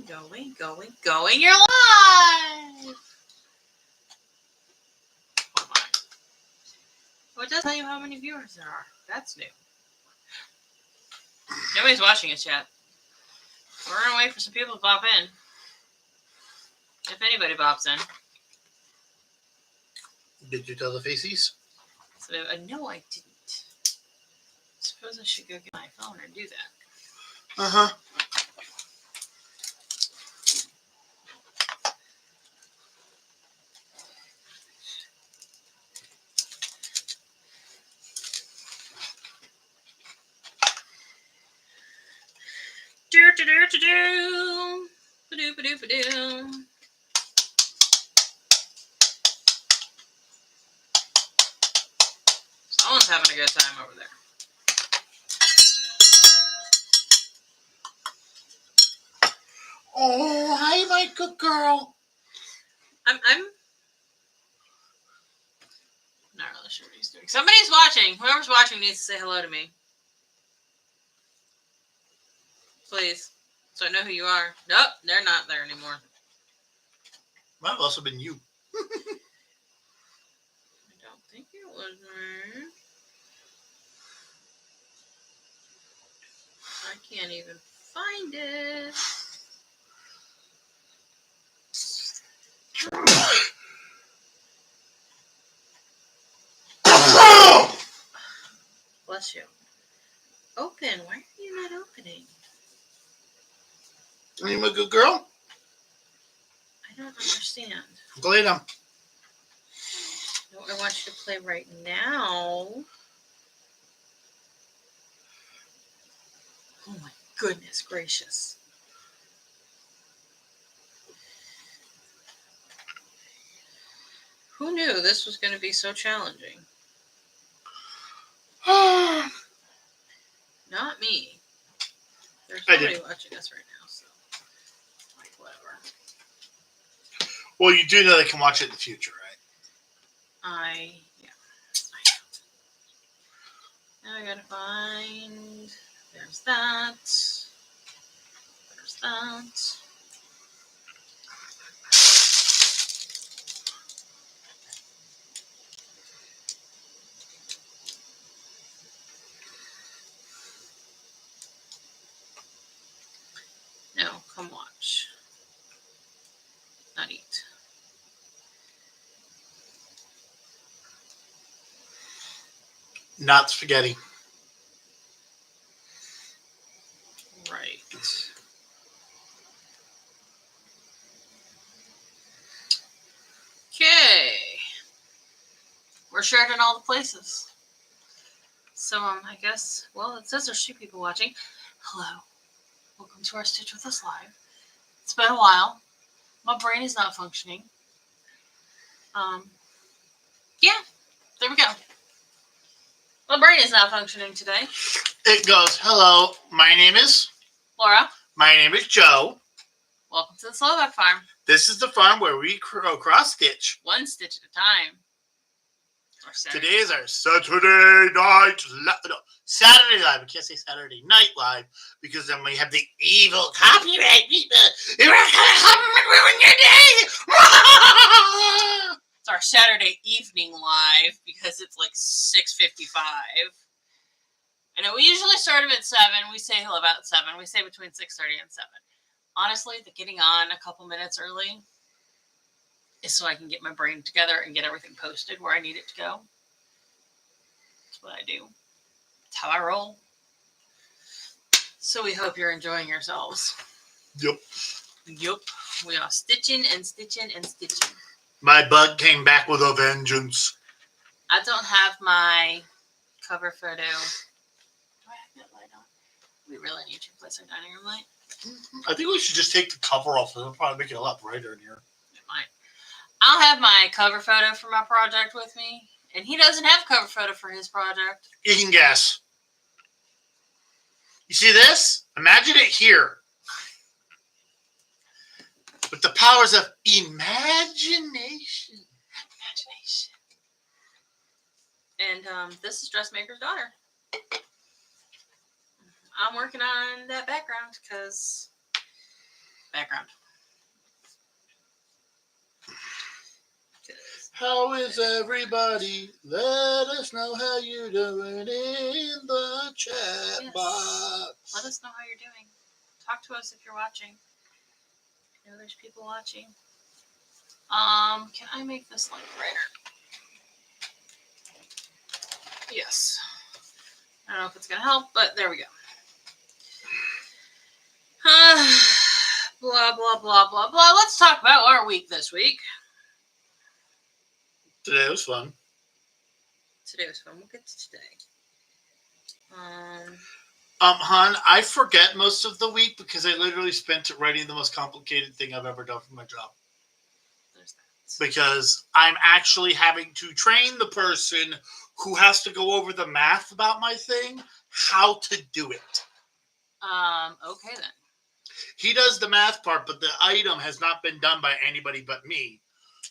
going. You're live. Oh my. Well, it does tell you how many viewers there are. That's new. Nobody's watching us yet. We're going to wait for some people to pop in. If anybody pops in. Did you tell the faces? So, no, I didn't. Suppose I should go get my phone and do that. Uh-huh. Do-do-do-do-do. Ba-do-ba-do-ba-do. Someone's having a good time over there. Oh, hi, my good girl. I'm not really sure what he's doing. Somebody's watching. Whoever's watching needs to say hello to me. Please. So I know who you are. Nope, they're not there anymore. Might have also been you. I don't think it was me. I can't even find it. Bless you. Open. Why are you not opening? Are you my good girl? I don't understand. Play them. No, I want you to play right now. Oh my goodness gracious. Who knew this was going to be so challenging? Not me. There's nobody watching us right now, so like whatever. Well, you do know they can watch it in the future, right? Yeah. Now I gotta find. There's that. There's that. No, come watch. Not eat. Not spaghetti. Right. Okay. We're shared in all the places. So, I guess, well, it says there's 2 people watching. Hello. Welcome to our Stitch With Us Live. It's been a while. My brain is not functioning. Yeah, there we go. My brain is not functioning today. It goes, hello, my name is Laura. My name is Joe. Welcome to the Slovak Farm. This is the farm where we cross stitch. 1 stitch at a time. Today is our Saturday night Saturday live. I can't say Saturday night live because then we have the evil copyright people. We're gonna come and ruin your day. It's our Saturday evening live because it's like 6:55. I know we usually start them at 7. We say about 7. We say between 6:30 and 7. Honestly, the getting on a couple minutes early is so I can get my brain together and get everything posted where I need it to go. That's what I do. That's how I roll. So we hope you're enjoying yourselves. Yep. We are stitching and stitching and stitching. My bug came back with a vengeance. I don't have my cover photo. Do I have that light on? We really need to place our dining room light. I think we should just take the cover off. It'll probably make it a lot brighter in here. It might. I'll have my cover photo for my project with me. And he doesn't have a cover photo for his project. You can guess. You see this? Imagine it here. With the powers of imagination. And this is Dressmaker's daughter. I'm working on that background because background. How is everybody? Let us know how you're doing in the chat box. Let us know how you're doing. Talk to us if you're watching. I know there's people watching. Can I make this like brighter? Yes. I don't know if it's gonna help, but there we go. Blah blah blah blah blah. Let's talk about our week this week. Today was fun. We'll get to today. hon, I forget most of the week because I literally spent it writing the most complicated thing I've ever done for my job. There's that. Because I'm actually having to train the person who has to go over the math about my thing, how to do it. Okay then. He does the math part, but the item has not been done by anybody but me.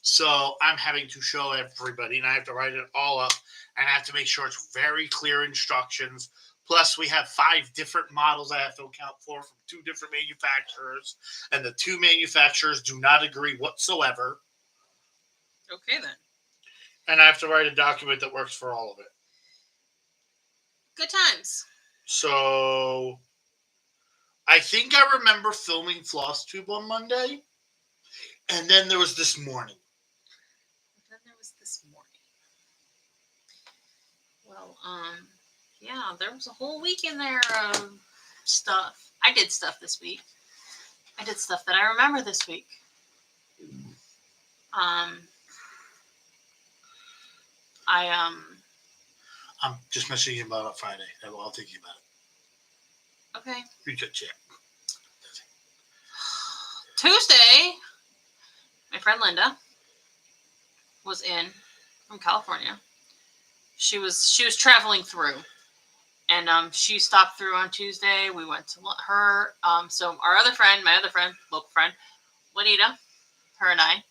So I'm having to show everybody, and I have to write it all up, and I have to make sure it's very clear instructions. Plus, we have 5 different models I have to account for from 2 different manufacturers, and the 2 manufacturers do not agree whatsoever. Okay, then. And I have to write a document that works for all of it. Good times. So I think I remember filming Floss Tube on Monday, and then there was this morning. Well, yeah, there was a whole week in there of stuff. I did stuff this week. I did stuff that I remember this week. I'm just messaging you about it Friday. I'll think about it. Okay. You could check. Tuesday, my friend Linda was in from California. She was traveling through, and she stopped through on Tuesday. We went to her. So my other friend, local friend, Juanita, her and I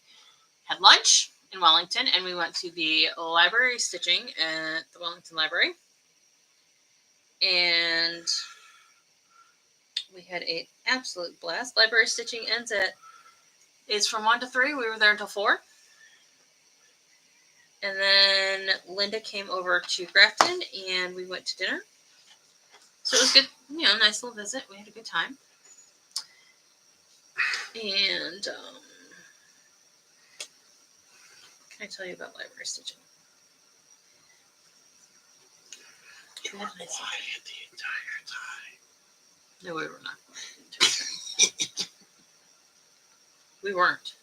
had lunch in Wellington, and we went to the library stitching at the Wellington Library, and we had an absolute blast. Library stitching is from 1 to 3. We were there until 4. And then Linda came over to Grafton, and we went to dinner. So it was good, nice little visit. We had a good time. And what can I tell you about library stitching? You were quiet the entire time. No, we were not. We weren't.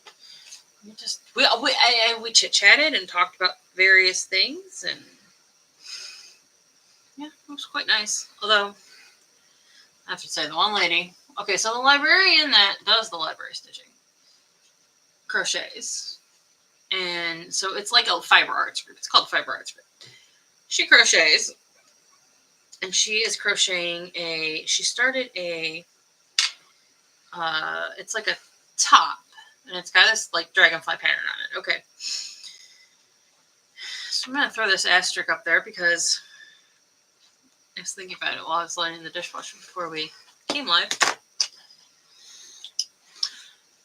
We chit-chatted and talked about various things, and yeah, it was quite nice. Although, I have to say, the one lady, okay, so the librarian that does the library stitching crochets, and so it's like a fiber arts group. It's called Fiber Arts Group. She crochets, and she is crocheting she started it's like a top, and it's got this like dragonfly pattern on it. Okay. So I'm going to throw this asterisk up there because I was thinking about it while I was lighting the dishwasher before we came live.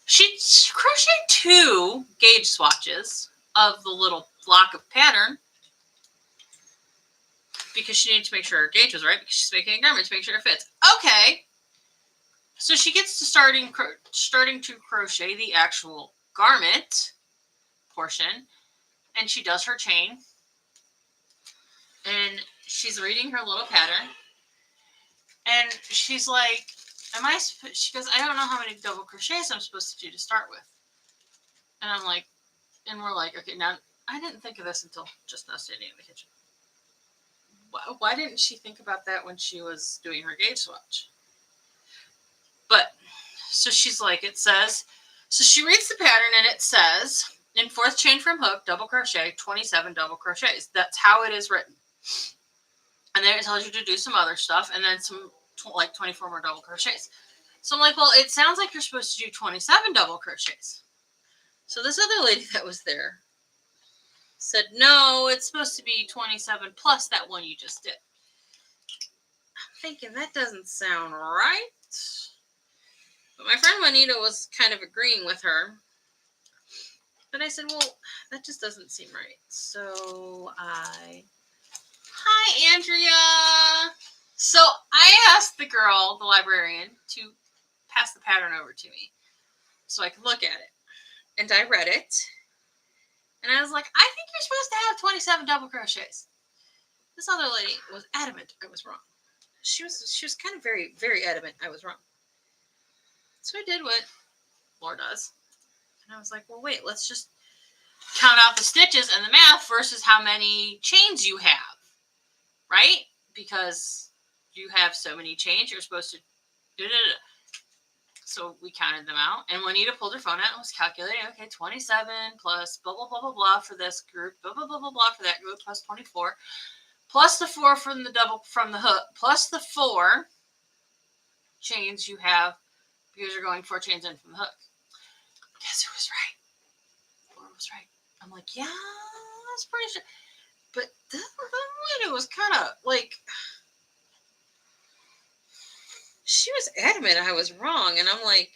She crocheted 2 gauge swatches of the little block of pattern because she needed to make sure her gauge was right because she's making a garment to make sure it fits. Okay. So she gets to starting to crochet the actual garment portion, and she does her chain, and she's reading her little pattern, and she's like, she goes, I don't know how many double crochets I'm supposed to do to start with. And I'm like, and we're like, okay, now I didn't think of this until just now standing in the kitchen. Why didn't she think about that when she was doing her gauge swatch? But, so she's like, so she reads the pattern, and it says, in 4th chain from hook, double crochet, 27 double crochets. That's how it is written. And then it tells you to do some other stuff, and then some, like 24 more double crochets. So I'm like, well, it sounds like you're supposed to do 27 double crochets. So this other lady that was there said, no, it's supposed to be 27 plus that one you just did. I'm thinking, that doesn't sound right. But my friend Juanita was kind of agreeing with her. But I said, well, that just doesn't seem right. So Hi, Andrea. So I asked the girl, the librarian, to pass the pattern over to me so I could look at it. And I read it. And I was like, I think you're supposed to have 27 double crochets. This other lady was adamant I was wrong. She was kind of very, very adamant I was wrong. So I did what Laura does. And I was like, well, wait, let's just count out the stitches and the math versus how many chains you have. Right? Because you have so many chains, you're supposed to So we counted them out, and Juanita pulled her phone out and was calculating, okay, 27 plus blah, blah, blah, blah, blah for this group, blah, blah, blah, blah, blah for that group, plus 24, plus the 4 from the hook, plus the 4 chains you have because you're going 4 chains in from the hook. Guess who was right? 4 was right. I'm like, yeah, that's pretty sure. But that one, it was kind of like, she was adamant I was wrong, and I'm like,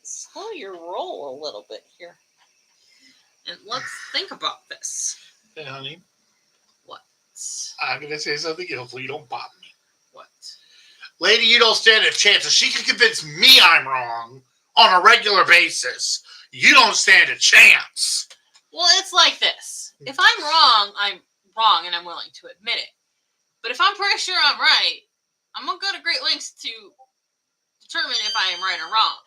slow your roll a little bit here. And let's think about this. Hey, honey. What? I'm going to say something. Hopefully you don't pop me. What? Lady, you don't stand a chance. If she can convince me I'm wrong on a regular basis, you don't stand a chance. Well, it's like this. If I'm wrong, and I'm willing to admit it. But if I'm pretty sure I'm right, I'm going to go to great lengths to determine if I am right or wrong.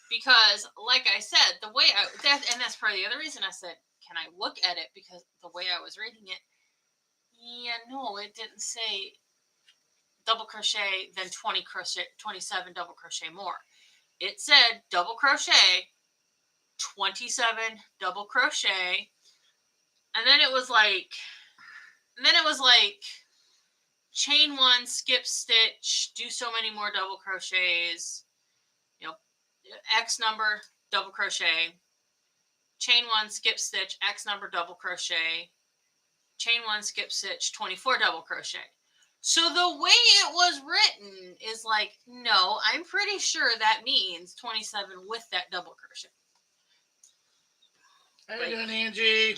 Because, like I said, that's probably the other reason I said, can I look at it? Because the way I was reading it, it didn't say double crochet, then 27 double crochet more. It said double crochet, 27 double crochet, and then it was like, chain 1, skip stitch, do so many more double crochets, X number double crochet, chain 1, skip stitch, X number double crochet, chain 1, skip stitch, 24 double crochet. So the way it was written is like, no, I'm pretty sure that means 27 with that double crochet. How you doing, Angie?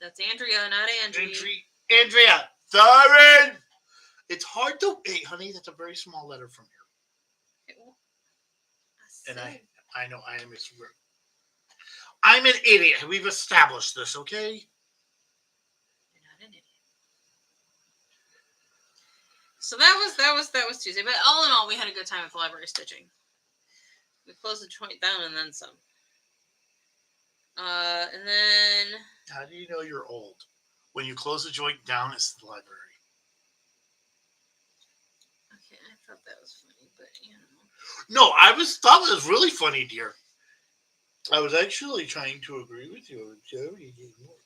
That's Andrea, not Andrea. Andrea, sorry. It's hard to. Hey, honey, that's a very small letter from here. And I know I am a super. I'm an idiot. We've established this, okay? You're not an idiot. So that was Tuesday. But all in all, we had a good time at the library stitching. We closed the joint down and then some. And then. How do you know you're old? When you close the joint down, it's the library. Okay, I thought that was funny, but No, I thought it was really funny, dear. I was actually trying to agree with you. Joey didn't work.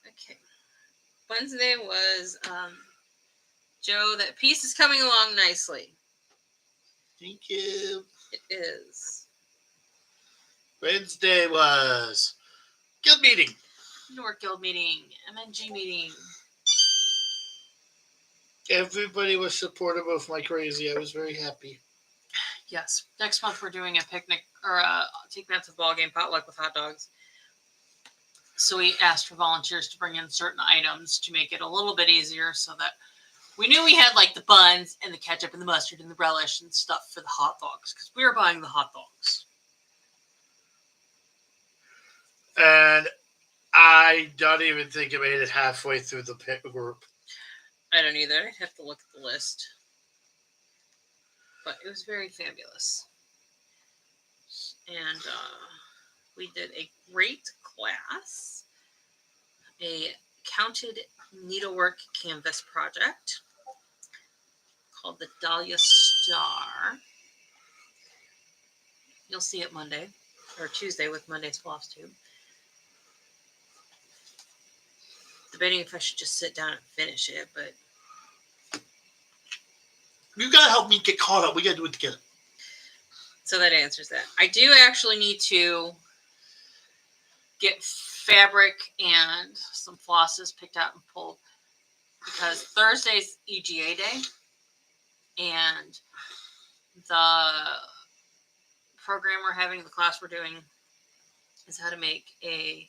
Okay. Wednesday was Joe. That piece is coming along nicely. Thank you. It is. Wednesday was guild meeting. Needlework guild meeting. MNG meeting. Everybody was supportive of my crazy. I was very happy. Yes. Next month we're doing a picnic or take that to the ball game potluck with hot dogs. So we asked for volunteers to bring in certain items to make it a little bit easier so that we knew we had like the buns and the ketchup and the mustard and the relish and stuff for the hot dogs because we were buying the hot dogs. And I don't even think I made it halfway through the pit group. I don't either. I'd have to look at the list. But it was very fabulous. And we did a great class. A counted needlework canvas project called the Dahlia Star. You'll see it Monday or Tuesday with Monday's Floss Tube. Debating if I should just sit down and finish it, but you gotta help me get caught up. We gotta do it together. So that answers that. I do actually need to get fabric and some flosses picked out and pulled because Thursday's EGA day, and the program we're having, the class we're doing, is how to make a...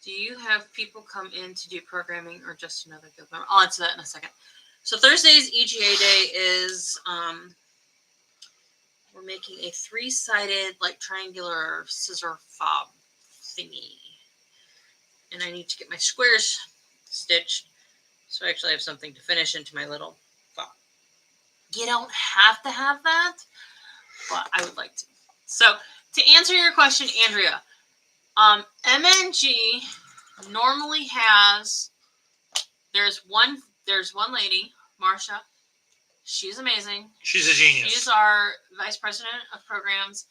Do you have people come in to do programming or just another guild member? I'll answer that in a second. So Thursday's EGA day is, we're making a 3-sided, like, triangular scissor fob thingy. And I need to get my squares stitched, so I actually have something to finish into my little fob. You don't have to have that, but I would like to. So, to answer your question, Andrea, MNG normally has, there's one lady, Marsha. She's amazing. She's a genius. She's our vice president of programs,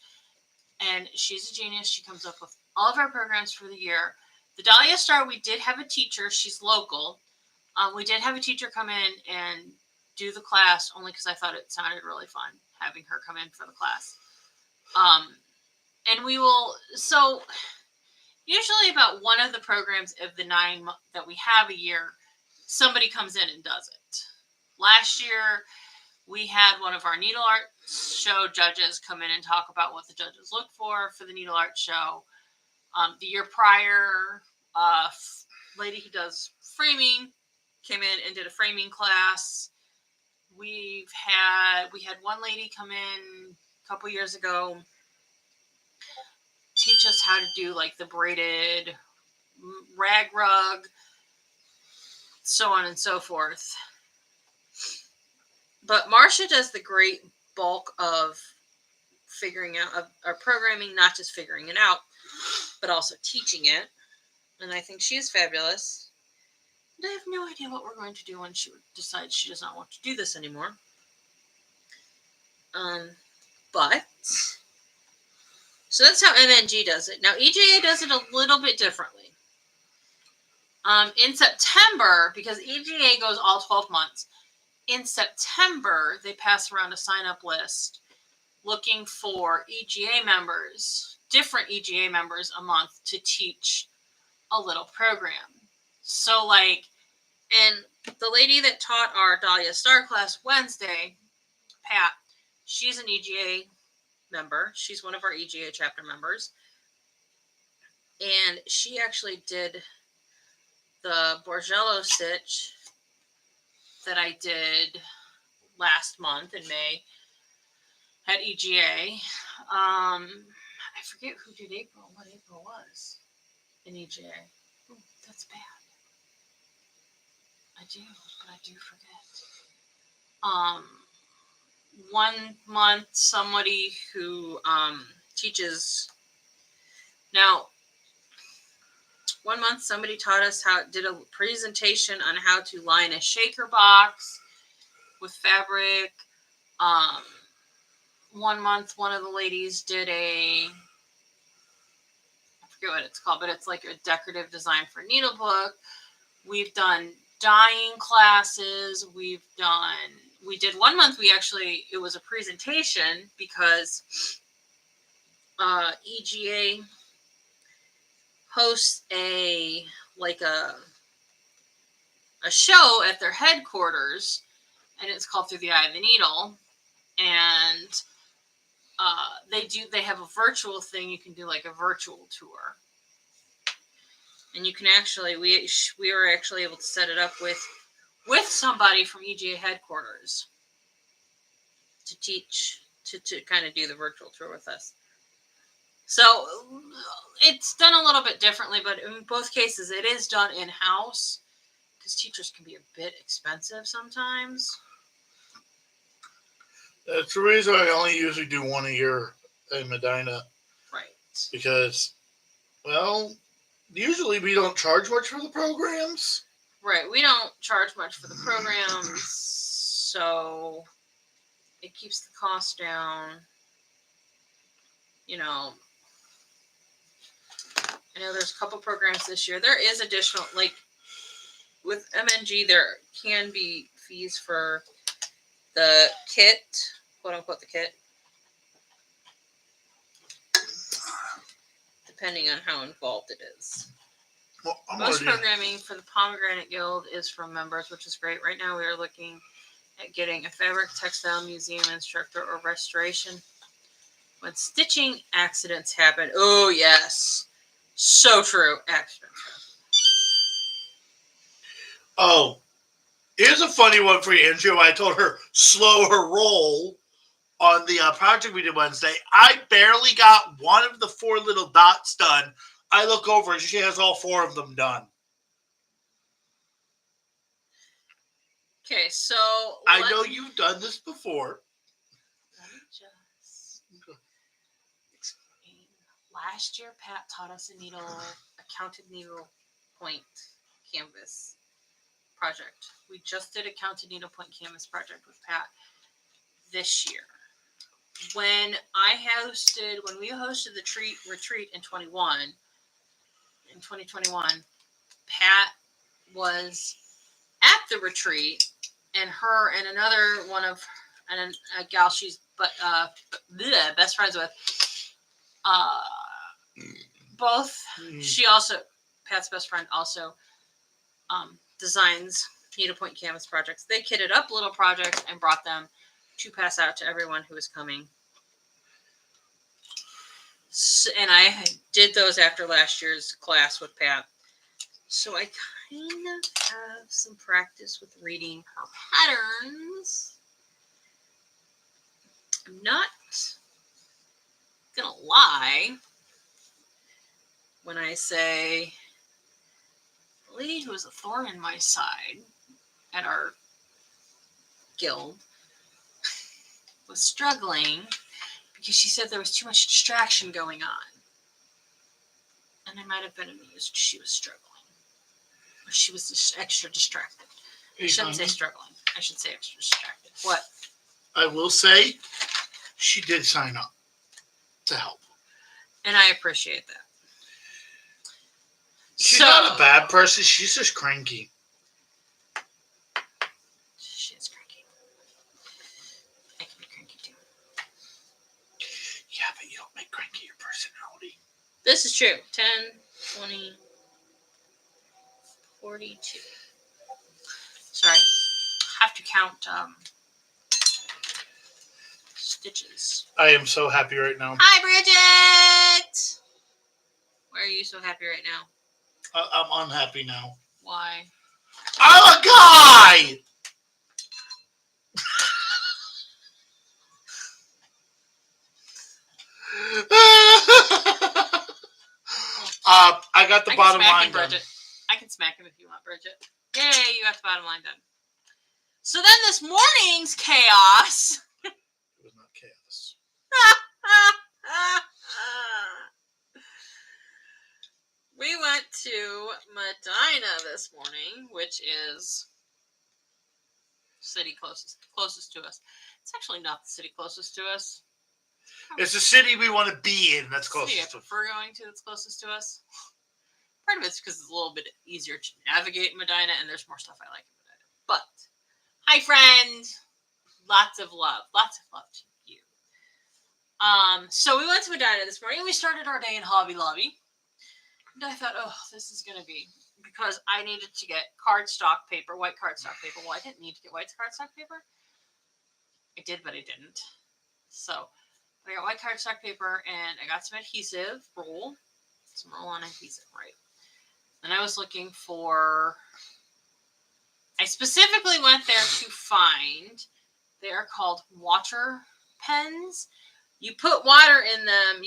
and she's a genius. She comes up with all of our programs for the year. The Dahlia Star, we did have a teacher. She's local. We did have a teacher come in and do the class only because I thought it sounded really fun having her come in for the class. And we will, so usually about one of the programs of the 9 that we have a year, somebody comes in and does it. Last year, we had one of our needle art show judges come in and talk about what the judges look for the needle art show. The year prior, lady who does framing came in and did a framing class. We had one lady come in a couple years ago, teach us how to do like the braided rag rug, so on and so forth. But Marcia does the great bulk of figuring out our programming, not just figuring it out, but also teaching it. And I think she is fabulous. And I have no idea what we're going to do when she decides she does not want to do this anymore. But so that's how MNG does it. Now EGA does it a little bit differently. In September, because EGA goes all 12 months, in September they pass around a sign-up list looking for EGA members, different EGA members a month to teach a little program. So like, and the lady that taught our Dahlia Star class Wednesday, Pat, she's an EGA member. She's one of our EGA chapter members. And she actually did the Borgello stitch that I did last month in May at EGA. I forget who did April, what April was in EGA. Ooh, that's bad. I do, but I do forget. 1 month, somebody who teaches. Now, 1 month, somebody taught us did a presentation on how to line a shaker box with fabric. 1 month, one of the ladies did I forget what it's called, but it's like a decorative design for needlebook. We've done dyeing classes. We did 1 month, it was a presentation because EGA hosts a show at their headquarters, and it's called Through the Eye of the Needle. And they have a virtual thing. You can do like a virtual tour. And you can actually, we were actually able to set it up with somebody from EGA headquarters to teach, to kind of do the virtual tour with us. So it's done a little bit differently, but in both cases, it is done in-house because teachers can be a bit expensive sometimes. That's the reason I only usually do one a year in Medina. Right. Because, well, usually we don't charge much for the programs. Right. We don't charge much for the programs, so it keeps the cost down. You know, I know there's a couple programs this year. There is additional, like with MNG, there can be fees for the kit, quote unquote, the kit, depending on how involved it is. Well, Most programming for the Pomegranate Guild is from members, which is great. Right now we are looking at getting a fabric textile museum instructor or restoration when stitching accidents happen. Oh, yes. So true. Accidents happen. Oh, here's a funny one for you, Andrew. I told her slow her roll on the project we did Wednesday. I barely got one of the 4 little dots done. I look over and she has all 4 of them done. Okay, so I know you've done this before. Let me just explain. Last year, Pat taught us a counted needle point canvas project. We just did a counted needle point canvas project with Pat this year. When we hosted the retreat in 2021, Pat was at the retreat, and her and another one of and a gal she's best friends with, both. She also, Pat's best friend, also designs needlepoint canvas projects. They kitted up little projects and brought them to pass out to everyone who was coming. So, and I did those after last year's class with Pat. So I kind of have some practice with reading her patterns. I'm not gonna lie when I say the lady who was a thorn in my side at our guild was struggling because she said there was too much distraction going on. And I might have been amused she was struggling. Or she was just extra distracted. I shouldn't say struggling. I should say extra distracted. What? I will say she did sign up to help. And I appreciate that. She's not a bad person. She's just cranky. She is cranky. I can be cranky too. Yeah, but you don't make cranky your personality. This is true. 10, 20, 42. Sorry. I have to count stitches. I am so happy right now. Hi, Bridget! Why are you so happy right now? I'm unhappy now. Why? I'm a guy! I got the bottom line done. I can smack him if you want, Bridget. Yay, you got the bottom line done. So then this morning's chaos. It was not chaos. We went to Medina this morning, which is city closest to us. It's actually not the city closest to us. It's the city we want to be in that's closest to us. I prefer going to that's closest to us. Part of it's because it's a little bit easier to navigate Medina, and there's more stuff I like in Medina. But, hi friend! Lots of love to you. So we went to Medina this morning, and we started our day in Hobby Lobby. And I thought, oh, this is going to be, because I needed to get cardstock paper, white cardstock paper. Well, I didn't need to get white cardstock paper. I did, but I didn't. So, I got white cardstock paper, and I got some adhesive, some roll-on adhesive, right? And I was looking for, I specifically went there to find, they are called water pens. You put water in them,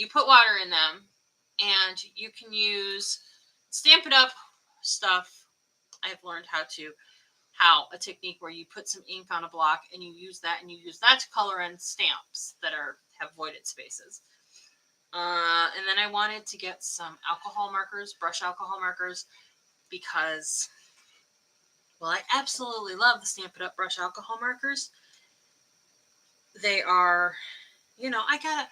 and you can use Stampin' Up! Stuff. I've learned how a technique where you put some ink on a block and you use that to color in stamps that have voided spaces. And then I wanted to get some alcohol markers, brush alcohol markers, because, well, I absolutely love the Stampin' Up! Brush alcohol markers. They are, I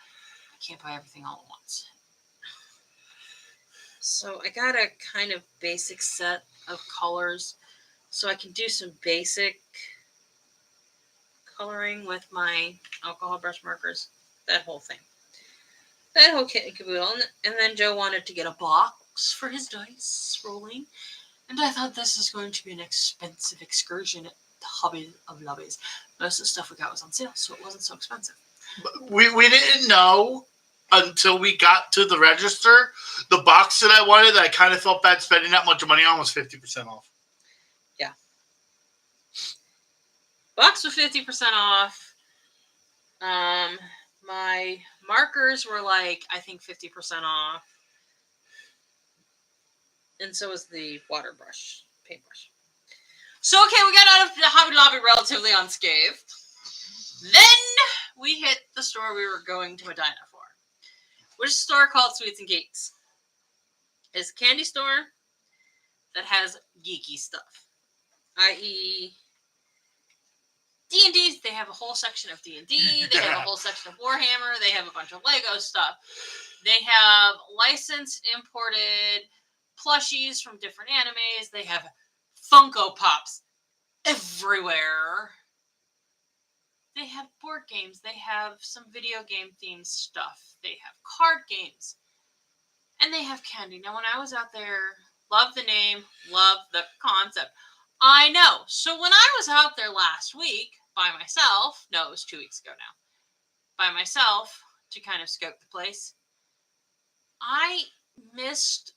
can't buy everything all at once. So I got a kind of basic set of colors so I can do some basic coloring with my alcohol brush markers, that whole thing. That whole kit and caboodle. And then Joe wanted to get a box for his dice rolling. And I thought this is going to be an expensive excursion at the Hobby of Lobbies. Most of the stuff we got was on sale, so it wasn't so expensive. We didn't know until we got to the register. The box that I wanted, that I kind of felt bad spending that much money on, was 50% off. Yeah. Box was 50% off. My markers were like, I think 50% off. And so was the water brush, paintbrush. So, okay, we got out of the Hobby Lobby relatively unscathed. Then we hit the store we were going to Medina for, which is a store called Sweets and Geeks. It's a candy store that has geeky stuff, i.e. D&D. They have a whole section of D&D. They have a whole section of Warhammer. They have a bunch of Lego stuff. They have licensed, imported plushies from different animes. They have Funko Pops everywhere. They have board games. They have some video game themed stuff. They have card games. And they have candy. Now, when I was out there, love the name, love the concept. I know. So when I was out there last week by myself, no, it was 2 weeks ago now, by myself to kind of scope the place, I missed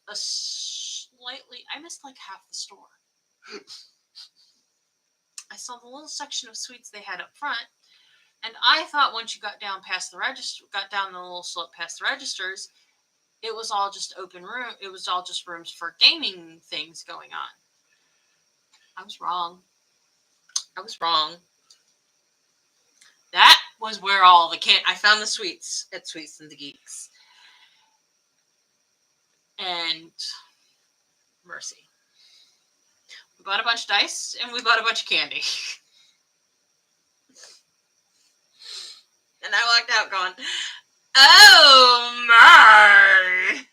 like half the store. I saw the little section of sweets they had up front, and I thought once you got down past the register, got down the little slope past the registers, it was all just open room. It was all just rooms for gaming things going on. I was wrong. That was where all the I found the sweets at Sweets and the Geeks. And mercy. We bought a bunch of dice and we bought a bunch of candy. And I walked out going, oh my.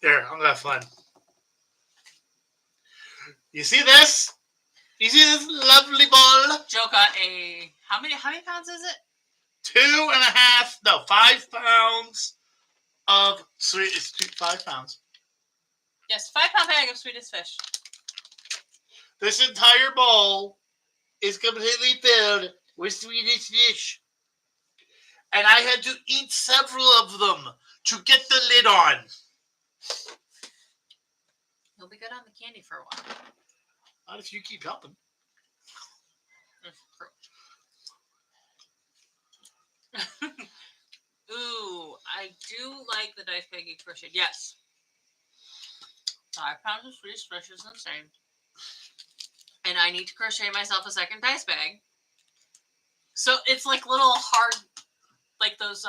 Here, I'm gonna have fun. You see this? You see this lovely ball? Joe got how many pounds is it? 5 pounds of sweet. It's 5 pounds. Yes, 5 pound bag of sweetest fish. This entire bowl is completely filled with Swedish fish. And I had to eat several of them to get the lid on. You'll be good on the candy for a while. Not if you keep helping. Ooh, I do like the dice bag you crocheted. Yes. 5 pounds of Swedish fish is insane. And I need to crochet myself a second dice bag. So it's like little hard, like those,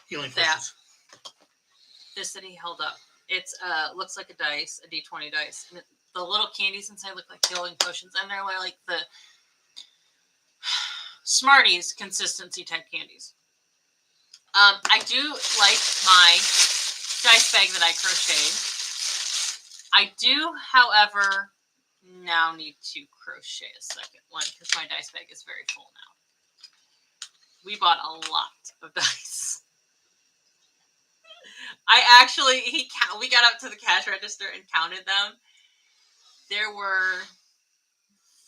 Healing that. fishes. This that he held up. It's looks like a dice, a D20 dice. And the little candies inside look like healing potions. And they're like the Smarties consistency type candies. I do like my dice bag that I crocheted. I do, however, now need to crochet a second one because my dice bag is very full now. We bought a lot of dice. We got up to the cash register and counted them. There were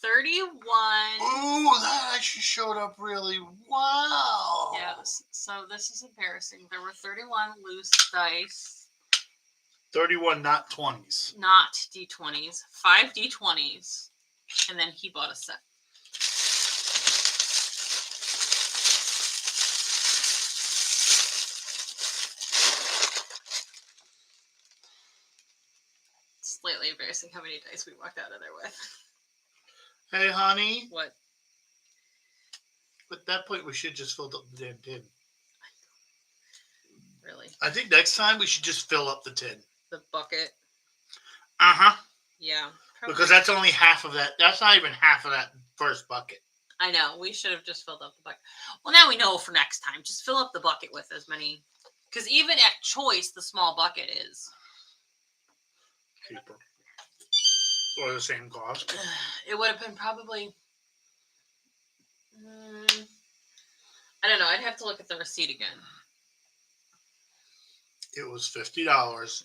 31. Ooh, that actually showed up really well. Yes. So this is embarrassing. There were 31 loose dice. 31 not 20s. Not D20s. 5 D20s. And then he bought a set. Slightly embarrassing how many dice we walked out of there with. Hey, honey. What? At that point, we should just fill up the damn tin. Really? I think next time we should just fill up the tin. The bucket. Uh-huh. Yeah. Probably. Because that's only half of that. That's not even half of that first bucket. I know. We should have just filled up the bucket. Well, now we know for next time. Just fill up the bucket with as many. Because even at choice, the small bucket is cheaper. Or the same cost. It would have been probably. I don't know. I'd have to look at the receipt again. It was $50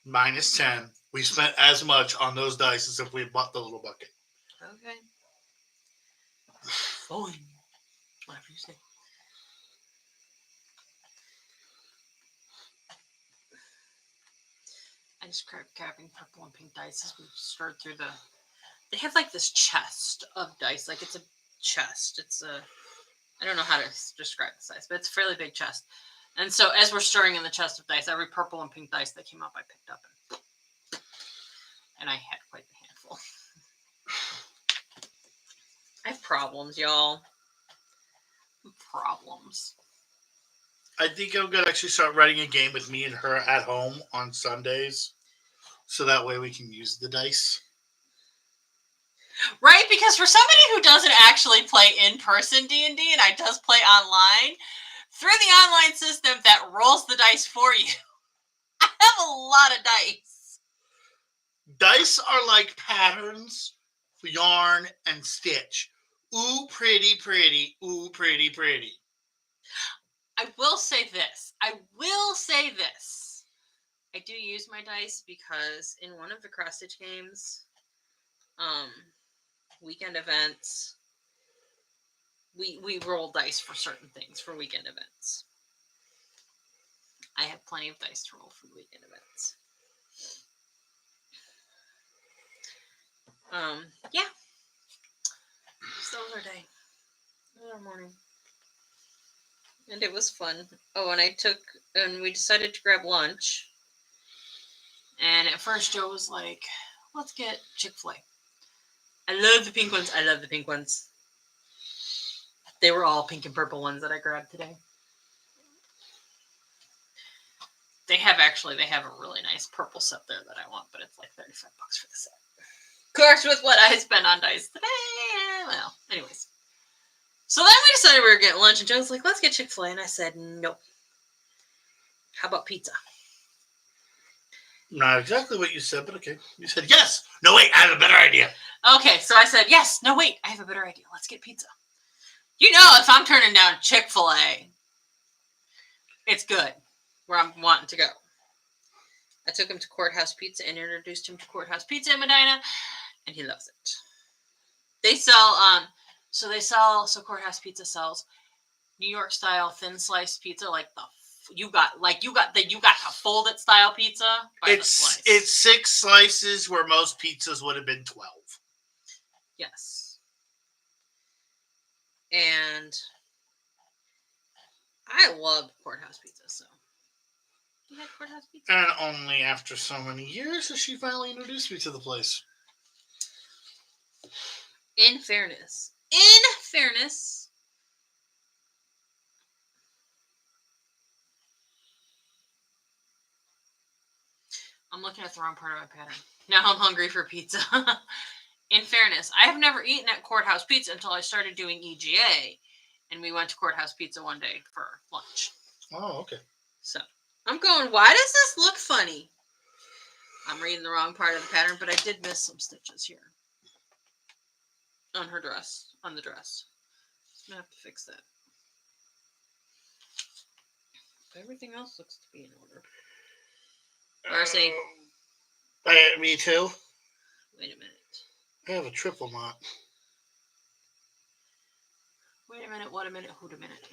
minus 10, We spent as much on those dice as if we bought the little bucket. Okay. Fine. Whatever you say. I just kept grabbing purple and pink dice as we stirred through the... They have like this chest of dice. Like it's a chest. It's a... I don't know how to describe the size, but it's a fairly big chest. And so as we're stirring in the chest of dice, every purple and pink dice that came up, I picked up. And I had quite the handful. I have problems, y'all. Problems. I think I'm going to actually start running a game with me and her at home on Sundays. So that way we can use the dice. Right? Because for somebody who doesn't actually play in-person D&D and I does play online, through the online system that rolls the dice for you, I have a lot of dice. Dice are like patterns for yarn and stitch. Ooh, pretty, pretty. Ooh, pretty, pretty. I will say this. I do use my dice because in one of the cross-stitch games, weekend events, we roll dice for certain things for weekend events. I have plenty of dice to roll for weekend events. Yeah. So that was our day. That was our morning. And it was fun. Oh, and we decided to grab lunch. And at first Joe was like, let's get Chick-fil-A. I love the pink ones. They were all pink and purple ones that I grabbed today. They have a really nice purple set there that I want, but it's like $35 for the set. Of course, with what I spent on dice today. Well, anyways. So then we decided we were getting lunch, and Joe's like, let's get Chick-fil-A. And I said, nope. How about pizza? Not exactly what you said, but okay. You said, yes. No, wait, I have a better idea. Okay, so I said, yes. No, wait, I have a better idea. Let's get pizza. You know, if I'm turning down Chick-fil-A, it's good where I'm wanting to go. I took him to Courthouse Pizza and introduced him to Courthouse Pizza in Medina, and he loves it. They sell, so Courthouse Pizza sells New York style thin sliced pizza, like you got the fold it style pizza. It's 6 slices where most pizzas would have been 12. Yes. And I love Courthouse Pizza, so. You had Courthouse Pizza? And only after so many years has she finally introduced me to the place. In fairness, I'm looking at the wrong part of my pattern. Now I'm hungry for pizza. In fairness, I have never eaten at Courthouse Pizza until I started doing EGA, and we went to Courthouse Pizza one day for lunch. Oh, okay. So, I'm going, why does this look funny? I'm reading the wrong part of the pattern, but I did miss some stitches here. On the dress. I'm going to have to fix that. But everything else looks to be in order. Marcy. Me too. Wait a minute. I have a triple knot. Wait a minute, what a minute, who'd a minute?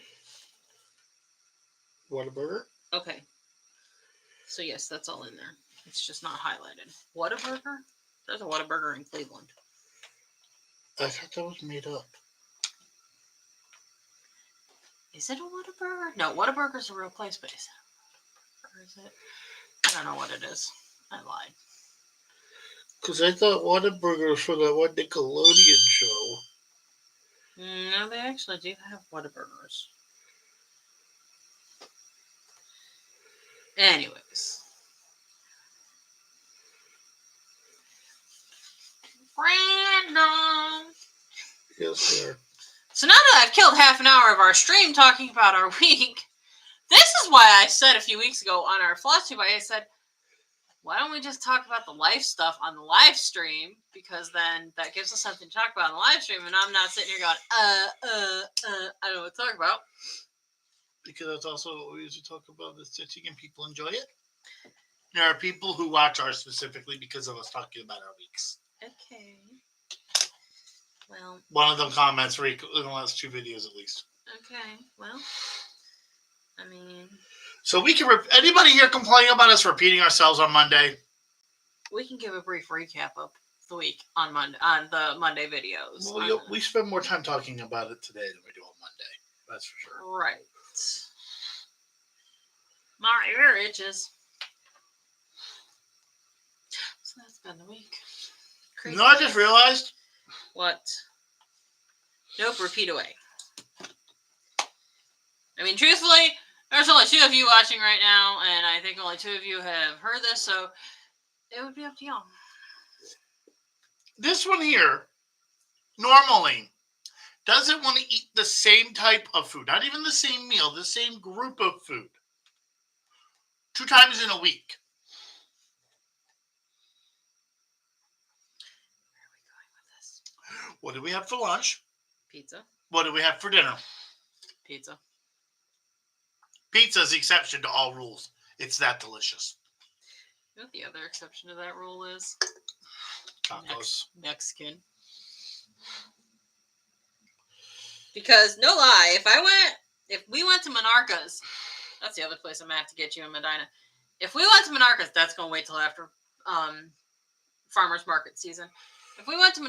Whataburger? Okay. So yes, that's all in there. It's just not highlighted. Whataburger? There's a Whataburger in Cleveland. I thought that was made up. Is it a Whataburger? No, Whataburger's a real place, but is it? I don't know what it is. I lied. Because I thought Whataburger was for that one Nickelodeon show. No, they actually do have Whataburgers. Anyways. Random. Yes, sir. So now that I've killed half an hour of our stream talking about our week, this is why I said a few weeks ago on our FlossTube, I said, why don't we just talk about the life stuff on the live stream? Because then that gives us something to talk about on the live stream, and I'm not sitting here going, I don't know what to talk about. Because that's also what we usually talk about, the stitching, and people enjoy it. There are people who watch ours specifically because of us talking about our weeks. Okay. Well. One of them comments in the last 2 videos at least. Okay. Well. I mean. So we can. Anybody here complaining about us repeating ourselves on Monday? We can give a brief recap of the week on the Monday videos. Well, we spend more time talking about it today than we do on Monday. That's for sure. Right. My ear itches. So that's been the week. Crazy. You know what I just realized? What? Nope, repeat away. I mean, truthfully, there's only 2 of you watching right now, and I think only 2 of you have heard this, so it would be up to y'all. This one here, normally, doesn't want to eat the same type of food. Not even the same meal, the same group of food. 2 times in a week. Where are we going with this? What do we have for lunch? Pizza. What do we have for dinner? Pizza. Pizza is the exception to all rules. It's that delicious. You know what the other exception to that rule is? Tacos. Mexican. Because, no lie, if we went to Monarca's, that's the other place I'm going to have to get you in Medina. If we went to Monarca's, that's going to wait till after farmer's market season. If we went to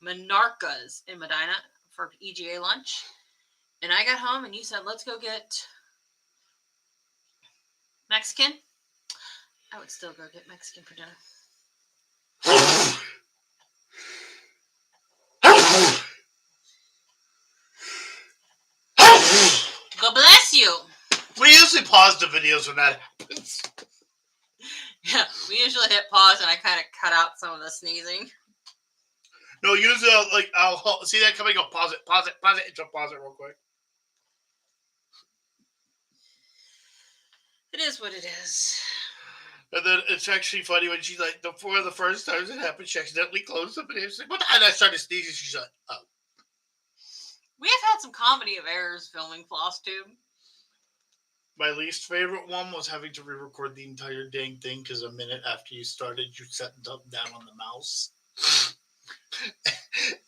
Monarca's in Medina for EGA lunch, and I got home and you said, let's go get Mexican, I would still go get Mexican for dinner. God bless you. We usually pause the videos when that happens. Yeah, we usually hit pause and I kind of cut out some of the sneezing. No, usually I'll see that coming. Go pause it, and jump pause it real quick. It is what it is. And then it's actually funny when she's like, one of the first times it happened, she accidentally closed the video. She's like, what the hell? And I started sneezing. She's like, oh. We have had some comedy of errors filming FlossTube. My least favorite one was having to re-record the entire dang thing because a minute after you started, you set down on the mouse.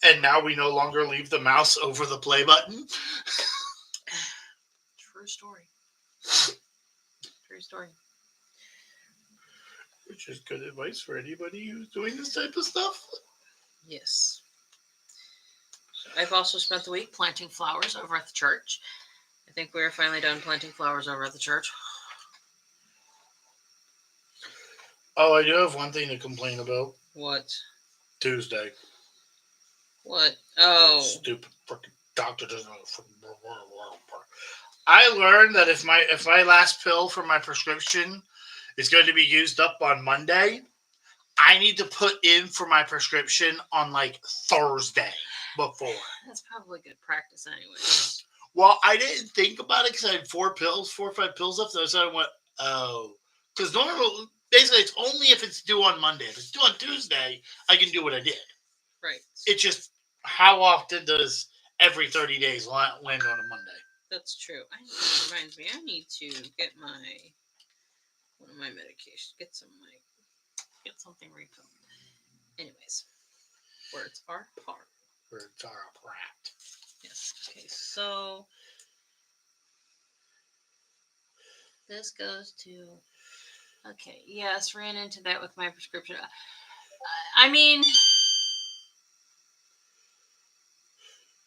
And now we no longer leave the mouse over the play button. True story. True story. Which is good advice for anybody who's doing this type of stuff. Yes. So I've also spent the week planting flowers over at the church. I think we're finally done planting flowers over at the church. Oh, I do have one thing to complain about. What? Tuesday. What? Oh. Stupid freaking doctor doesn't know. I learned that if my last pill for my prescription is going to be used up on Monday, I need to put in for my prescription on like Thursday before. That's probably good practice anyway. Well, I didn't think about it because I had 4 or 5 pills left. So I went, oh. Because normally, basically, it's only if it's due on Monday. If it's due on Tuesday, I can do what I did. Right. It's just, how often does every 30 days land on a Monday? That's true. That reminds me, I need to get one of my medications. Get something refilled. Anyways, words are hard. Words are a brat. Yes. Okay. So this goes to. Okay. Yes, ran into that with my prescription. I mean,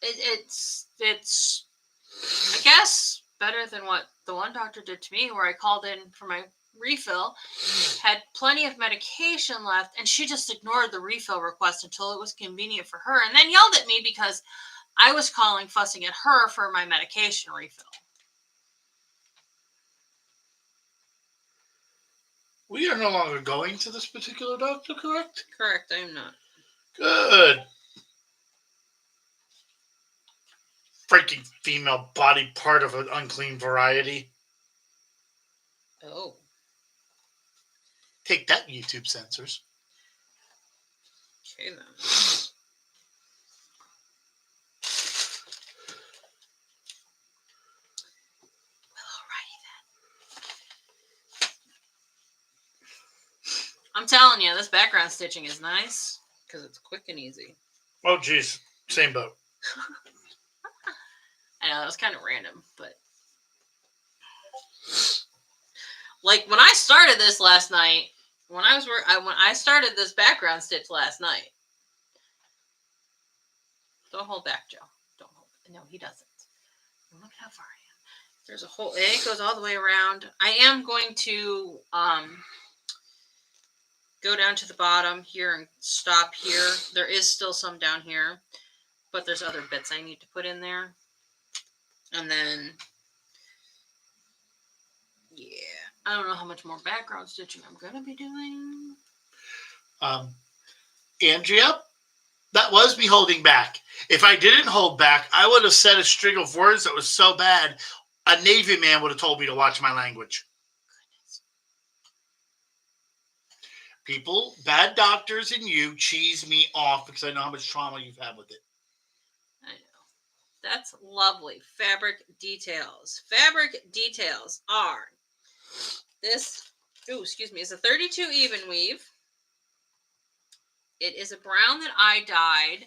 it's I guess better than what the one doctor did to me, where I called in for my refill, had plenty of medication left, and she just ignored the refill request until it was convenient for her, and then yelled at me because I was fussing at her for my medication refill. We are no longer going to this particular doctor, correct? Correct, I am not. Good. Freaking female body part of an unclean variety. Oh. Take that, YouTube censors. Okay, then. Well, alrighty then. I'm telling you, this background stitching is nice because it's quick and easy. Oh, geez. Same boat. I know, that was kind of random, but... Like, when I started this last night, when I started this background stitch last night... Don't hold back, Joe. Don't hold. No, he doesn't. Look how far I am. There's a whole... It goes all the way around. I am going to... go down to the bottom here and stop here. There is still some down here, but there's other bits I need to put in there. And then, yeah, I don't know how much more background stitching I'm going to be doing. Andrea, that was me holding back. If I didn't hold back, I would have said a string of words that was so bad, a Navy man would have told me to watch my language. People, bad doctors and you cheese me off because I know how much trauma you've had with it. I know. That's lovely. Fabric details. Fabric details are this, it's a 32 even weave. It is a brown that I dyed.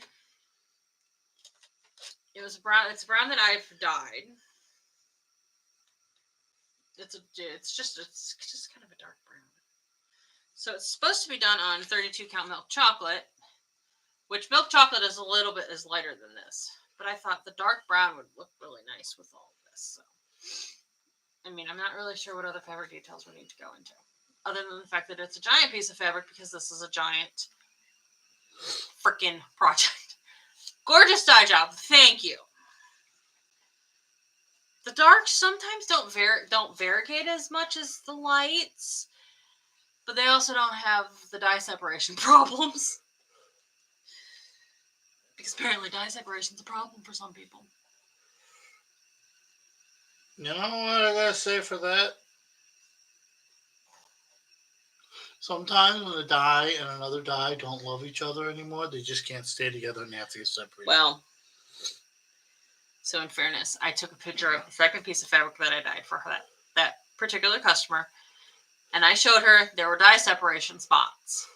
It's a brown that I've dyed. It's just kind of a dark brown. So it's supposed to be done on 32 count milk chocolate, which milk chocolate is a little bit lighter than this. But I thought the dark brown would look really nice with all of this. So, I mean, I'm not really sure what other fabric details we need to go into, other than the fact that it's a giant piece of fabric because this is a giant freaking project. Gorgeous dye job. Thank you. The darks sometimes don't variegate as much as the lights. But they also don't have the dye separation problems. Because apparently dye separation is a problem for some people. You know what I gotta say for that? Sometimes when a dye and another dye don't love each other anymore, they just can't stay together and they have to get separated. Well, so in fairness, I took a picture of the second piece of fabric that I dyed for that particular customer. And I showed her there were dye separation spots.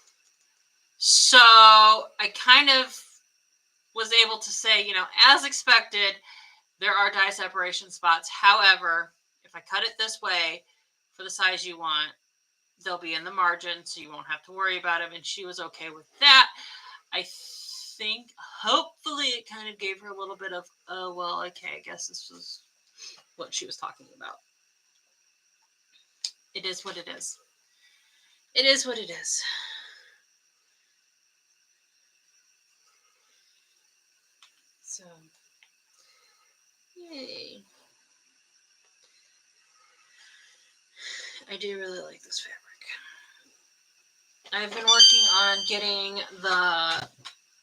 So I kind of was able to say, as expected, there are dye separation spots. However, if I cut it this way for the size you want, they'll be in the margin, so you won't have to worry about them. And she was okay with that. I think, hopefully, it kind of gave her a little bit of, oh, well, okay, I guess this was what she was talking about. It is what it is. It is what it is. So, yay. I do really like this fabric. I've been working on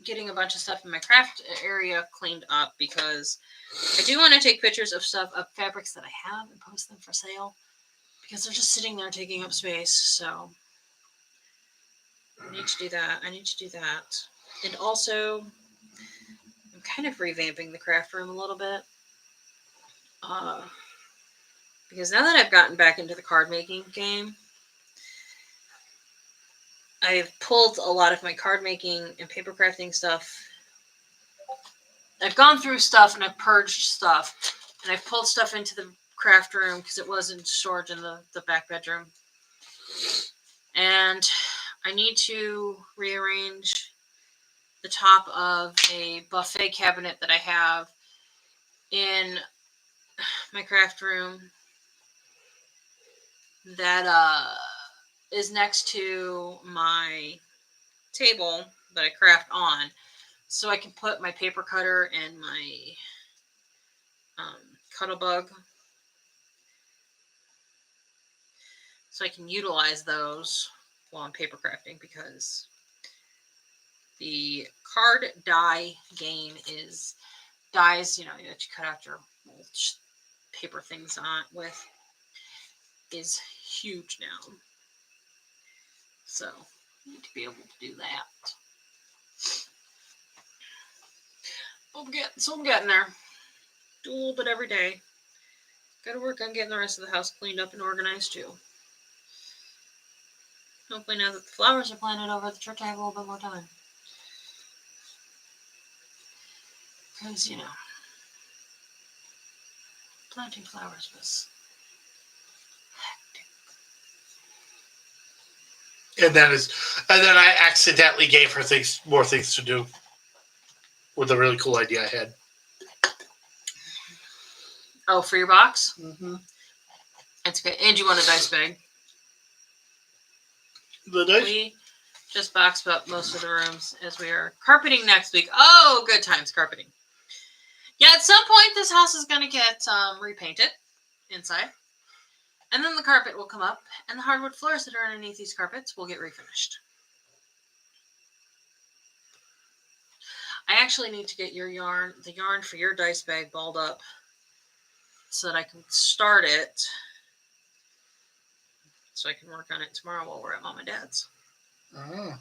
getting a bunch of stuff in my craft area cleaned up because I do want to take pictures of fabrics that I have and post them for sale because they're just sitting there taking up space. So I need to do that. And also, I'm kind of revamping the craft room a little bit. Because now that I've gotten back into the card making game, I've pulled a lot of my card making and paper crafting stuff. I've gone through stuff and I've purged stuff. And I've pulled stuff into the craft room because it wasn't stored in the back bedroom. And I need to rearrange the top of a buffet cabinet that I have in my craft room that is next to my table that I craft on, so I can put my paper cutter and my Cuttlebug, so I can utilize those while I'm paper crafting, because the card die game is dies, that you cut out your paper things on with, is huge now. So I need to be able to do that. I'm getting there. Do a little bit every day. Got to work on getting the rest of the house cleaned up and organized too. Hopefully now that the flowers are planted over at the church, I have a little bit more time. Because, planting flowers was hectic. And then I accidentally gave her more things to do with a really cool idea I had. Oh, for your box? Mm-hmm. That's okay. And you want a dice bag? The dice? We just boxed up most of the rooms as we are carpeting next week. Oh, good times carpeting. Yeah, at some point this house is going to get repainted inside. And then the carpet will come up, and the hardwood floors that are underneath these carpets will get refinished. I actually need to get the yarn for your dice bag balled up so that I can start it, so I can work on it tomorrow while we're at Mom and Dad's. Oh.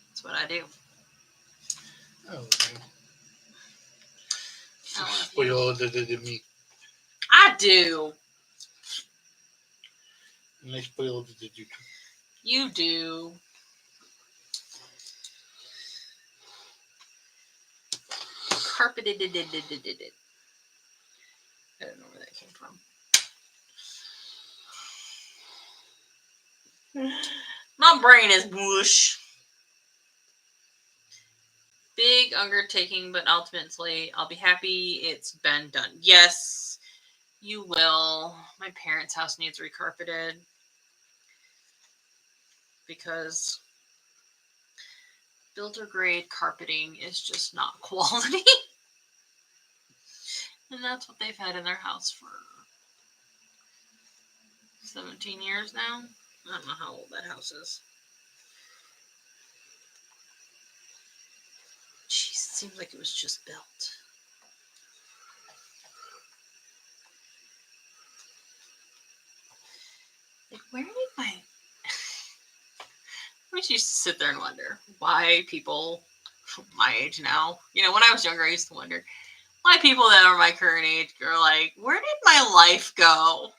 That's what I do. Oh, spoil me. I do. And I spoiled you too. You do. Carpeted. I don't know where that came from. My brain is whoosh. Big undertaking, but ultimately I'll be happy it's been done. Yes, you will. My parents' house needs recarpeted because builder grade carpeting is just not quality. And that's what they've had in their house for 17 years now. I don't know how old that house is. Jeez, it seems like it was just built. Like, where did I used to sit there and wonder why people my age now, when I was younger, I used to wonder why people that are my current age are like, where did my life go?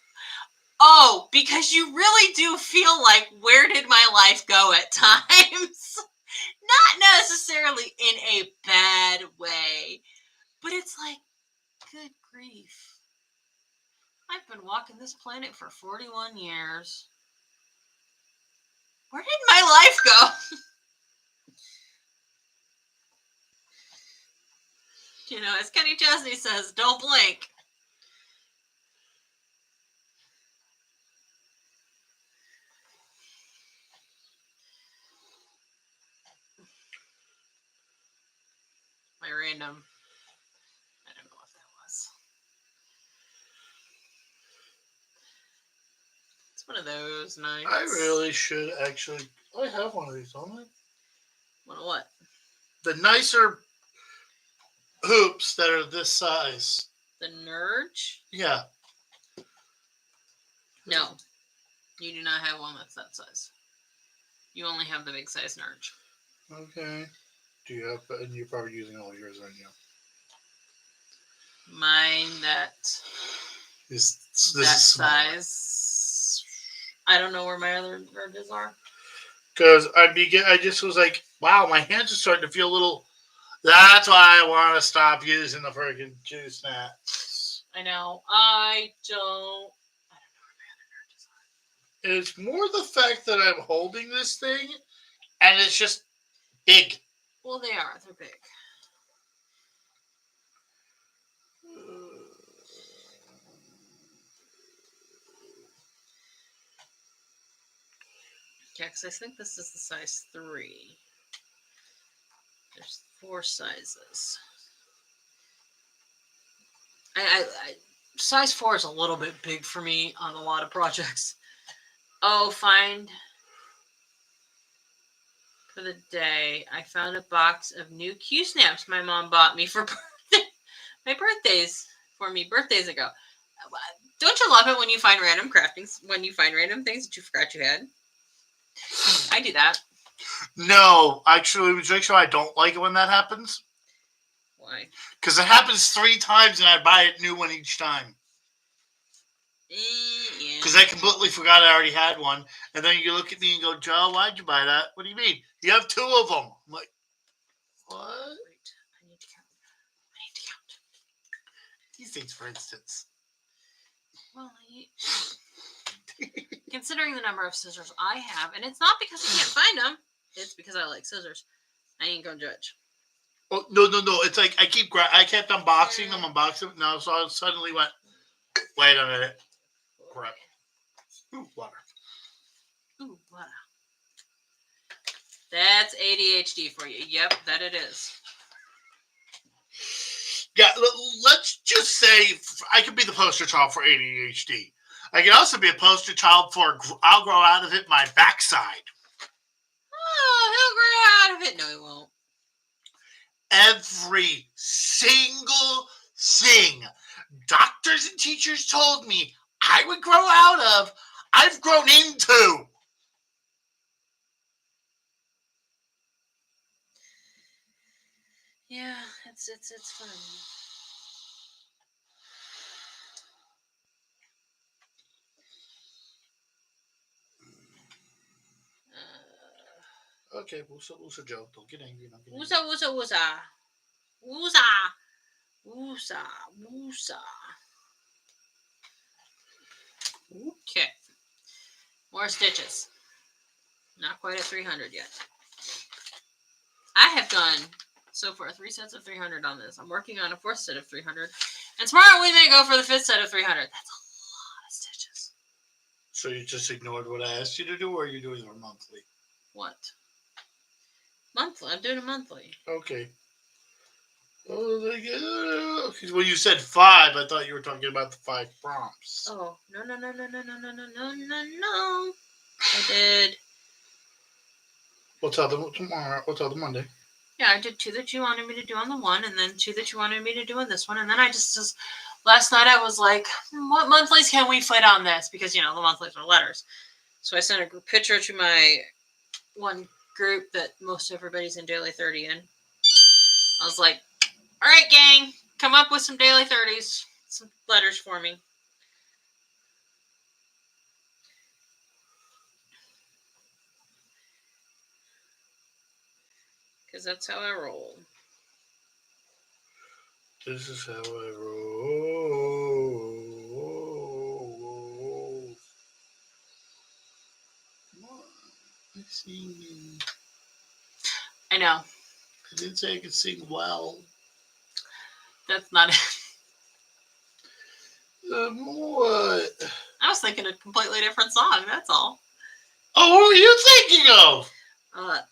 Oh, because you really do feel like, where did my life go at times? Not necessarily in a bad way, but it's like, good grief. I've been walking this planet for 41 years. Where did my life go? As Kenny Chesney says, don't blink. My random, I don't know what that was. It's one of those nights. I really should actually. I have one of these, don't I? One of what? The nicer hoops that are this size. The Nurge? Yeah. No. You do not have one that's that size. You only have the big size Nurge. Okay. Do you have, and you're probably using all yours, aren't you? Mine that is size. I don't know where my other Nurges are. Because I just was like, wow, my hands are starting to feel a little. That's why I want to stop using the freaking juice snacks. I know. I don't know where my other Nurges are. It's more the fact that I'm holding this thing, and it's just big. Well, they are. They're big. Yeah, because I think this is the size 3. There's 4 sizes. I size 4 is a little bit big for me on a lot of projects. Oh, find for the day. I found a box of new Q-snaps my mom bought me for birthdays ago. Don't you love it when you find random craftings, when you find random things that you forgot you had? I do that. No, actually, Rachel, I don't like it when that happens. Why? Because it happens 3 times and I buy a new one each time. Yeah. Because I completely forgot I already had one. And then you look at me and go, Joe, why'd you buy that? What do you mean? You have 2 of them. I'm like, what? Wait, I need to count. These things, for instance. Well, considering the number of scissors I have, and it's not because I can't find them, it's because I like scissors. I ain't gonna judge. Oh, no. It's like I kept unboxing them. Now, so I suddenly went, wait a minute. Crap. Ooh, water. That's ADHD for you. Yep, that it is. Yeah, let's just say I could be the poster child for ADHD. I could also be a poster child for I'll grow out of it my backside. Oh, he'll grow out of it. No, he won't. Every single thing doctors and teachers told me I would grow out of, I've grown into. Yeah, it's fun. Okay, woosa, Joe. Don't get angry. Woosa. Okay. More stitches. Not quite at 300 yet. I have done so far 3 sets of 300 on this. I'm working on a 4th set of 300. And tomorrow we may go for the 5th set of 300. That's a lot of stitches. So you just ignored what I asked you to do, or are you doing it monthly? What? Monthly. I'm doing it monthly. Okay. Oh, when you said 5, I thought you were talking about the 5 prompts. Oh, no. I did. We'll tell them tomorrow. We'll tell them Monday. Yeah, I did 2 that you wanted me to do on the one, and then 2 that you wanted me to do on this one. And then I just last night I was like, what monthlies can we fit on this? Because, the monthlies are letters. So I sent a picture to my one group that most everybody's in daily 30 in. I was like, all right, gang, come up with some daily 30s, some letters for me. Because that's how I roll. This is how I roll. I sing. I know. I didn't say I could sing well. That's not it. What? I was thinking a completely different song, that's all. Oh, what were you thinking of?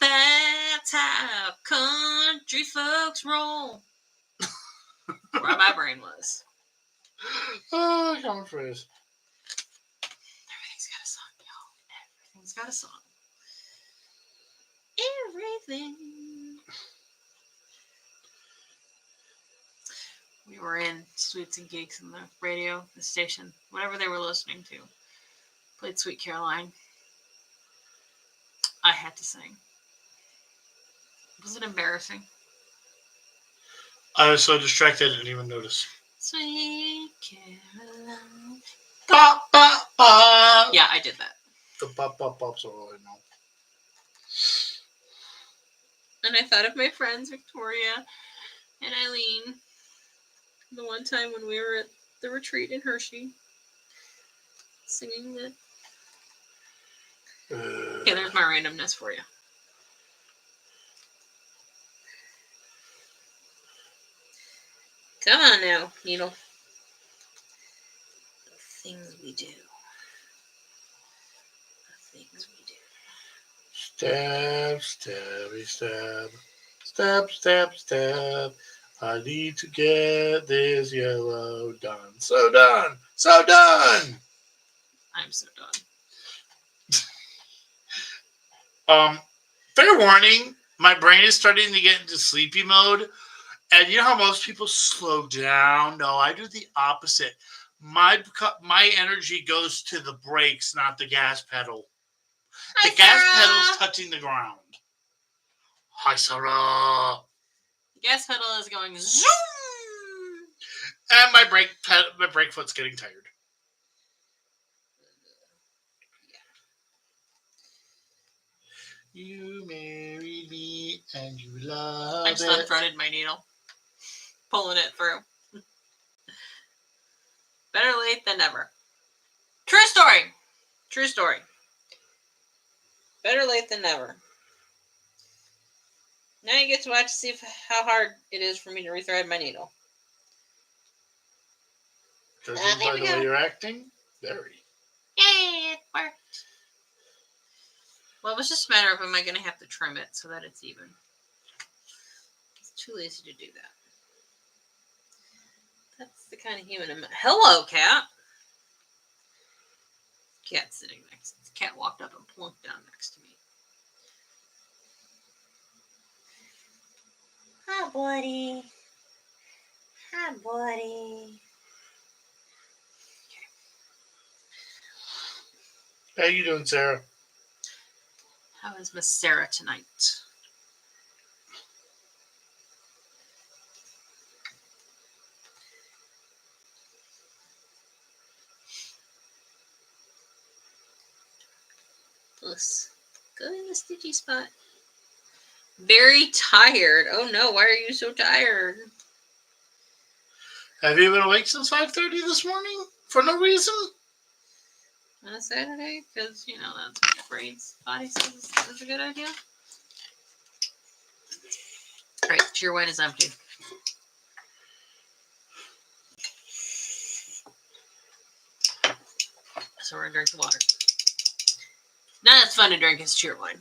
That's how country folks roll. Where my brain was. Oh, common phrase. Everything's got a song, y'all. Everything's got a song. Everything. We were in Sweets and Geeks in the radio, the station, whatever they were listening to. Played Sweet Caroline. I had to sing. Was it embarrassing? I was so distracted I didn't even notice. Sweet Caroline. Bop, bop, bop. Yeah, I did that. The bop, bop, bops are all I know. And I thought of my friends, Victoria and Eileen, the one time when we were at the retreat in Hershey, singing that. Okay, there's my randomness for you. Come on now, Needle. The things we do. The things we do. Stab, stabby, stab. Stab, stab, stab. I need to get this yellow done. So done. So done. I'm so done. Fair warning, my brain is starting to get into sleepy mode. And you know how most people slow down? No, I do the opposite. My energy goes to the brakes, not the gas pedal. Hi, the gas Sarah. pedal's touching the ground. Hi, Sarah. The gas pedal is going zoom. And my brake foot's getting tired. You married me and you love I just it. unthreaded my needle. Pulling it through. Better late than never. True story. True story. Better late than never. Now you get to watch to see how hard it is for me to rethread my needle. Judging by the way you're acting, very. Yay, it worked. Well, it was just a matter of am I going to have to trim it so that it's even. It's too lazy to do that. That's the kind of human I'm. Hello, cat. Cat sitting next. The cat walked up and plunked down next to me. Hi, buddy. Hi, buddy. How you doing, Sarah? How is Miss Sarah tonight? Let's go in the stitchy spot. Very tired. Oh no, why are you so tired? Have you been awake since 5:30 this morning for no reason? On a Saturday? Because, you know, that's what your brain's body says is a good idea. Alright, your wine is empty. So we're going to drink the water. None that's fun to drink is cheer wine.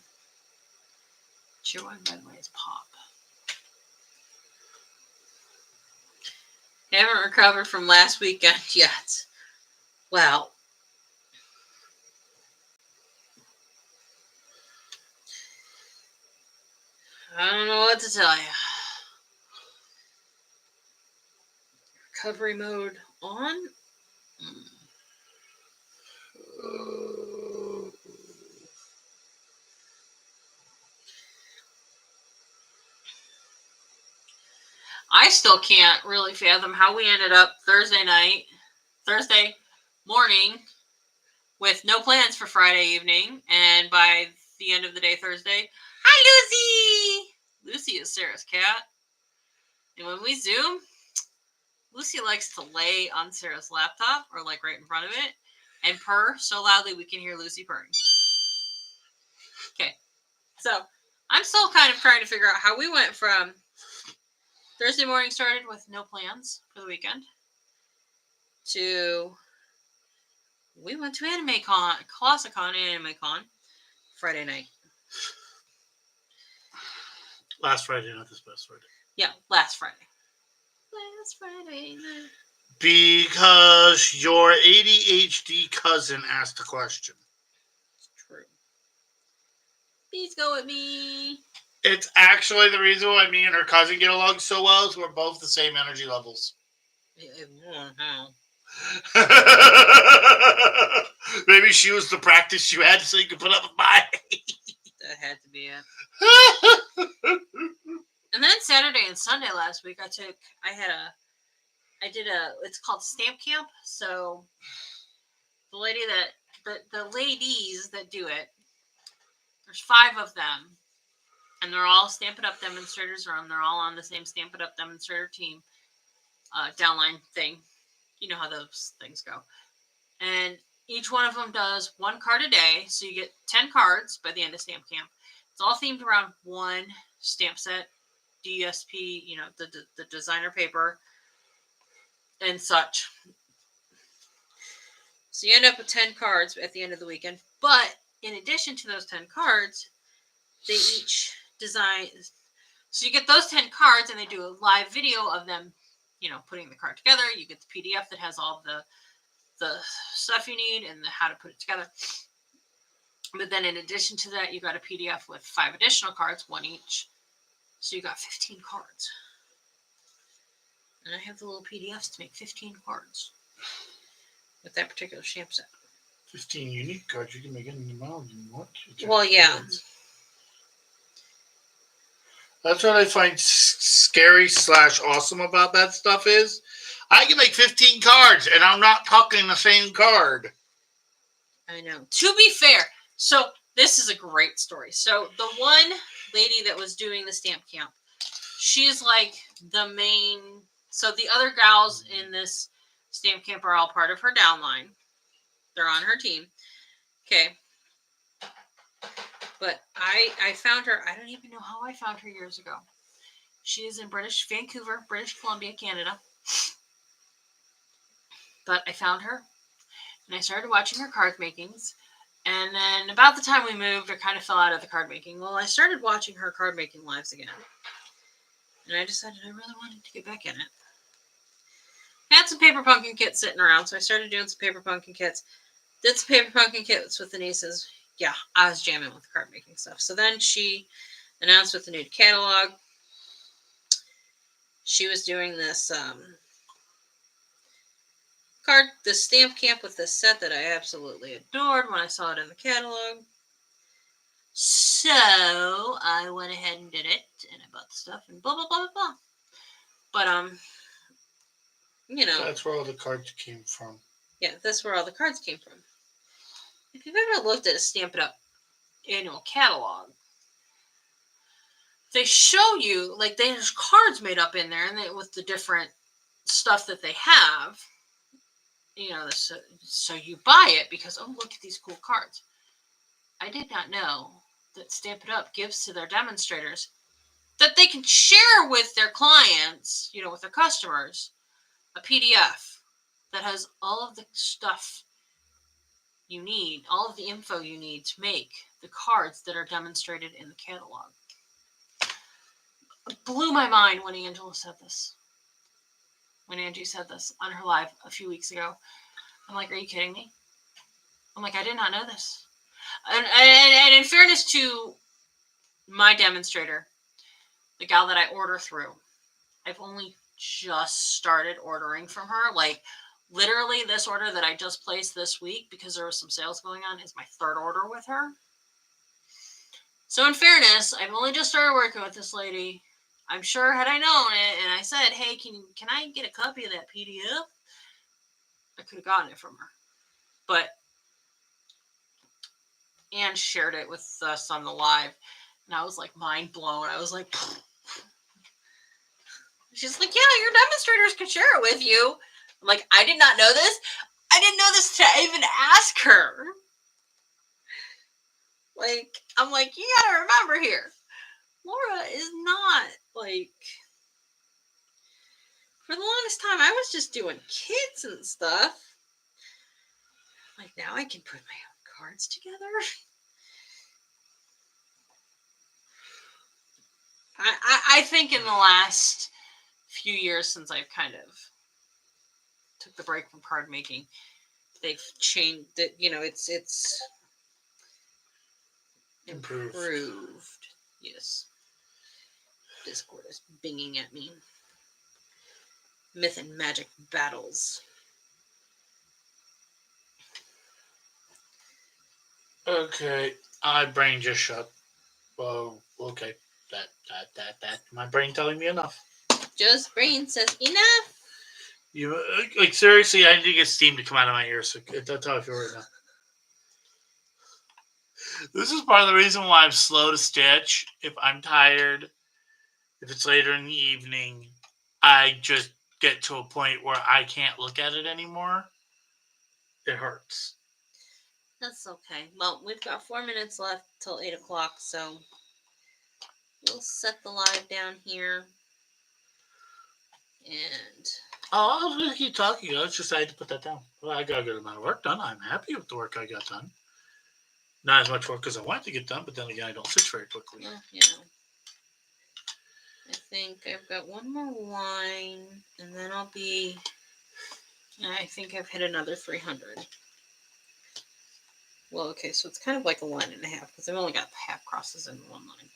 Cheer wine, by the way, is pop. I haven't recovered from last weekend yet. Well, I don't know what to tell you. Recovery mode on. I still can't really fathom how we ended up Thursday morning, with no plans for Friday evening, and by the end of the day Thursday, hi Lucy! Lucy is Sarah's cat. And when we Zoom, Lucy likes to lay on Sarah's laptop, or like right in front of it, and purr so loudly we can hear Lucy purring. Okay, so I'm still kind of trying to figure out how we went from Thursday morning started with no plans for the weekend to we went to Classicon Anime Con Friday night. Last Friday, not this past Friday. Yeah, last Friday. Last Friday night. Because your ADHD cousin asked a question. It's true. Please go with me. It's actually the reason why me and her cousin get along so well is we're both the same energy levels. Maybe she was the practice you had so you could put up with mine. That had to be it. And then Saturday and Sunday last week, it's called Stamp Camp. So the ladies that do it, there's 5 of them. And they're all Stamp It Up demonstrators, they're all on the same Stamp It Up demonstrator team downline thing. You know how those things go. And each one of them does 1 card a day, so you get 10 cards by the end of Stamp Camp. It's all themed around one stamp set, DSP, you know, the designer paper, and such. So you end up with 10 cards at the end of the weekend. But in addition to those 10 cards, they each design. So you get those 10 cards, and they do a live video of them, you know, putting the card together. You get the PDF that has all the stuff you need and how to put it together. But then in addition to that, you got a PDF with 5 additional cards, 1 each. So you got 15 cards. And I have the little PDFs to make 15 cards with that particular stamp set. 15 unique cards. You can make any amount you want. Well, yeah. Cards. That's what I find scary / awesome about that stuff is I can make 15 cards and I'm not talking the same card. I know. To be fair, so This is a great story. So the one lady that was doing the stamp camp, she's like the main. So the other gals in this stamp camp are all part of her downline. They're on her team. Okay. But I found her. I don't even know how I found her years ago. She is in Vancouver, British Columbia, Canada. But I found her, and I started watching her card makings. And then about the time we moved, I kind of fell out of the card making. Well, I started watching her card making lives again. And I decided I really wanted to get back in it. I had some paper pumpkin kits sitting around, so I started doing some paper pumpkin kits. Did some paper pumpkin kits with the nieces. Yeah, I was jamming with card making stuff. So then she announced with the new catalog. She was doing this this stamp camp with this set that I absolutely adored when I saw it in the catalog. So I went ahead and did it, and I bought the stuff, and blah, blah, blah, blah, blah. But, you know. That's where all the cards came from. Yeah, that's where all the cards came from. If you've ever looked at a Stamp It Up annual catalog, they show you, like, there's cards made up in there, and with the different stuff that they have, you know, so you buy it because, oh, look at these cool cards. I did not know that Stamp It Up gives to their demonstrators that they can share with their clients, you know, with their customers, a PDF that has all of the stuff you need, all of the info you need to make the cards that are demonstrated in the catalog. It blew my mind when Angela said this. When Angie said this on her live a few weeks ago. I'm like, are you kidding me? I'm like, I did not know this. And in fairness to my demonstrator, the gal that I order through, I've only just started ordering from her. Like, literally, this order that I just placed this week, because there was some sales going on, is my third order with her. So in fairness, I've only just started working with this lady. I'm sure had I known it, and I said, hey, can I get a copy of that PDF? I could have gotten it from her. But Anne shared it with us on the live, and I was like mind blown. I was like, she's like, yeah, your demonstrators can share it with you. I'm like, I did not know this. I didn't know this to even ask her. Like, I'm like, you gotta remember here, Laura is not, like, for the longest time, I was just doing kits and stuff. Like, now I can put my own cards together. I think in the last few years since I've kind of took the break from card making, they've changed it. You know, it's improved. Yes. Discord is binging at me. Myth and magic battles. Okay, my brain just shut. Well, okay. That. My brain telling me enough. Just brain says enough. You like seriously? I need to get steam to come out of my ears. So that's how I feel right now. This is part of the reason why I'm slow to stitch. If I'm tired, if it's later in the evening, I just get to a point where I can't look at it anymore. It hurts. That's okay. Well, we've got 4 minutes left till 8 o'clock, so we'll set the live down here. And I was going to keep talking. I was just decided to put that down. Well, I got a good amount of work done. I'm happy with the work I got done. Not as much work as I wanted to get done, but then again, I don't stitch very quickly. Well, you know, I think I've got one more line, and then I'll be. I think I've hit another 300. Well, okay, so it's kind of like a line and a half because I've only got half crosses in one line.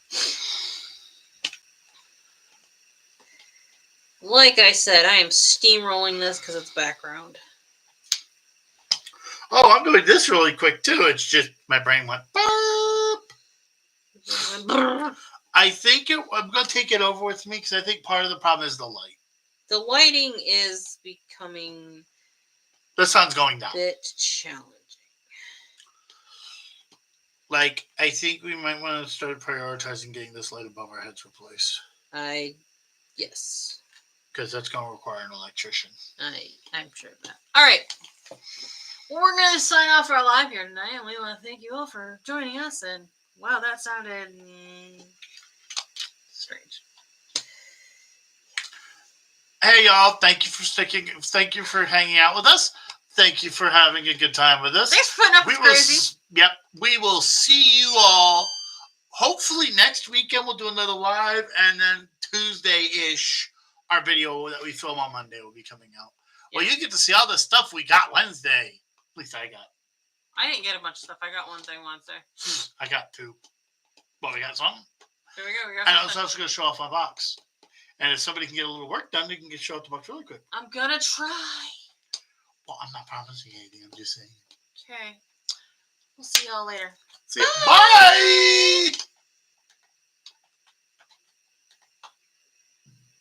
Like I said, I am steamrolling this because it's background. Oh, I'm doing this really quick too. It's just my brain went burp. I think I'm going to take it over with me because I think part of the problem is the light. The lighting is becoming. The sun's going down. A bit challenging. Like, I think we might want to start prioritizing getting this light above our heads replaced. Yes. Because that's going to require an electrician. I'm sure of that. All right. Well, we're going to sign off our live here tonight, and we want to thank you all for joining us. And wow, that sounded strange. Hey, y'all! Thank you for sticking. Thank you for hanging out with us. Thank you for having a good time with us. Thanks for putting up with crazy. Yep, we will see you all. Hopefully next weekend we'll do another live, and then Tuesday-ish, our video that we film on Monday will be coming out. Well, you get to see all the stuff we got Wednesday. At least I got. I didn't get a bunch of stuff. I got one thing Wednesday. I got 2. Well, we got something. Here we go. We got and I was also going to show off my box. And if somebody can get a little work done, they can show off the box really quick. I'm going to try. Well, I'm not promising anything. I'm just saying. Okay. We'll see y'all later. See you. Bye!